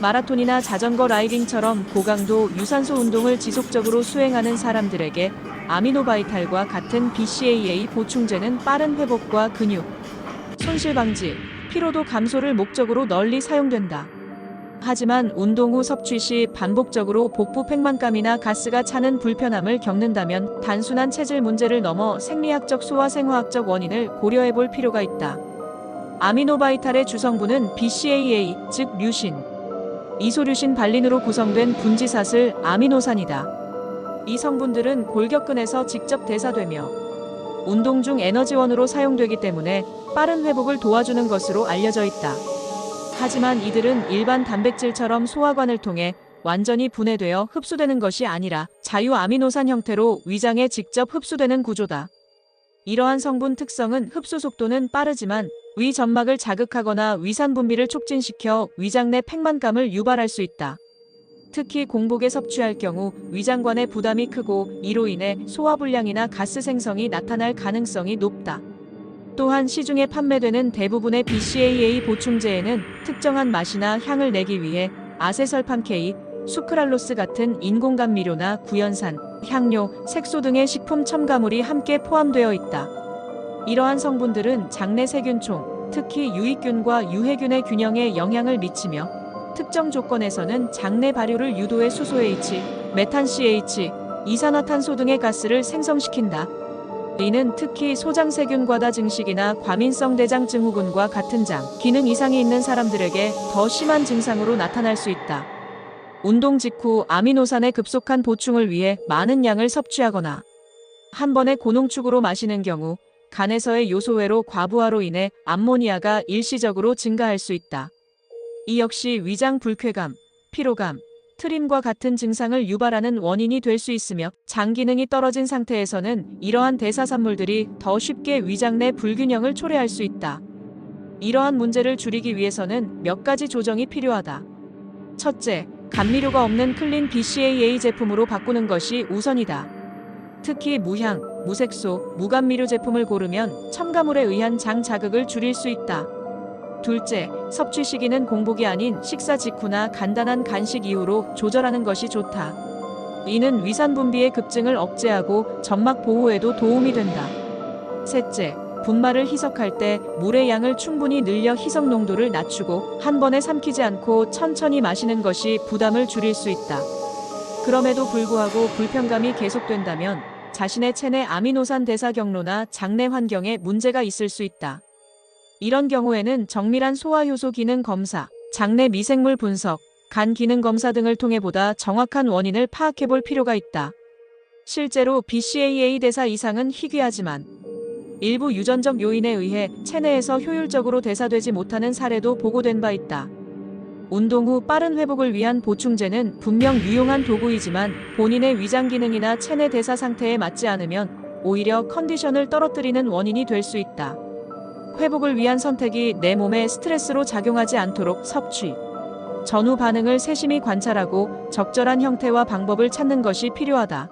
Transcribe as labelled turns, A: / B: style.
A: 마라톤이나 자전거 라이딩처럼 고강도 유산소 운동을 지속적으로 수행하는 사람들에게 아미노바이탈과 같은 BCAA 보충제는 빠른 회복과 근육 손실 방지, 피로도 감소를 목적으로 널리 사용된다. 하지만 운동 후 섭취 시 반복적으로 복부 팽만감이나 가스가 차는 불편함을 겪는다면 단순한 체질 문제를 넘어 생리학적 소화생화학적 원인을 고려해 볼 필요가 있다. 아미노바이탈의 주성분은 BCAA, 즉 류신, 이소류신 발린으로 구성된 분지사슬 아미노산이다. 이 성분들은 골격근에서 직접 대사되며 운동 중 에너지원으로 사용되기 때문에 빠른 회복을 도와주는 것으로 알려져 있다. 하지만 이들은 일반 단백질처럼 소화관을 통해 완전히 분해되어 흡수되는 것이 아니라 자유아미노산 형태로 위장에 직접 흡수되는 구조다. 이러한 성분 특성은 흡수 속도는 빠르지만 위 점막을 자극하거나 위산 분비를 촉진시켜 위장 내 팽만감을 유발할 수 있다. 특히 공복에 섭취할 경우 위장관의 부담이 크고 이로 인해 소화불량이나 가스 생성이 나타날 가능성이 높다. 또한 시중에 판매되는 대부분의 BCAA 보충제에는 특정한 맛이나 향을 내기 위해 아세설팜 K, 수크랄로스 같은 인공감미료나 구연산, 향료, 색소 등의 식품 첨가물이 함께 포함되어 있다. 이러한 성분들은 장내 세균총, 특히 유익균과 유해균의 균형에 영향을 미치며 특정 조건에서는 장내 발효를 유도해 수소 H, 메탄 CH, 이산화탄소 등의 가스를 생성시킨다. 이는 특히 소장세균 과다 증식이나 과민성 대장 증후군과 같은 장, 기능 이상이 있는 사람들에게 더 심한 증상으로 나타날 수 있다. 운동 직후 아미노산의 급속한 보충을 위해 많은 양을 섭취하거나 한 번에 고농축으로 마시는 경우 간에서의 요소외로 과부하로 인해 암모니아가 일시적으로 증가할 수 있다. 이 역시 위장 불쾌감, 피로감, 트림과 같은 증상을 유발하는 원인이 될 수 있으며 장 기능이 떨어진 상태에서는 이러한 대사산물들이 더 쉽게 위장 내 불균형을 초래할 수 있다. 이러한 문제를 줄이기 위해서는 몇 가지 조정이 필요하다. 첫째, 감미료가 없는 클린 BCAA 제품으로 바꾸는 것이 우선이다. 특히 무향, 무색소, 무감미료 제품을 고르면 첨가물에 의한 장 자극을 줄일 수 있다. 둘째, 섭취 시기는 공복이 아닌 식사 직후나 간단한 간식 이후로 조절하는 것이 좋다. 이는 위산 분비의 급증을 억제하고 점막 보호에도 도움이 된다. 셋째, 분말을 희석할 때 물의 양을 충분히 늘려 희석 농도를 낮추고 한 번에 삼키지 않고 천천히 마시는 것이 부담을 줄일 수 있다. 그럼에도 불구하고 불편감이 계속된다면 자신의 체내 아미노산 대사 경로나 장내 환경에 문제가 있을 수 있다. 이런 경우에는 정밀한 소화효소 기능 검사, 장내 미생물 분석, 간 기능 검사 등을 통해 보다 정확한 원인을 파악해 볼 필요가 있다. 실제로 BCAA 대사 이상은 희귀하지만 일부 유전적 요인에 의해 체내에서 효율적으로 대사되지 못하는 사례도 보고된 바 있다. 운동 후 빠른 회복을 위한 보충제는 분명 유용한 도구이지만 본인의 위장 기능이나 체내 대사 상태에 맞지 않으면 오히려 컨디션을 떨어뜨리는 원인이 될 수 있다. 회복을 위한 선택이 내 몸에 스트레스로 작용하지 않도록 섭취 전후 반응을 세심히 관찰하고 적절한 형태와 방법을 찾는 것이 필요하다.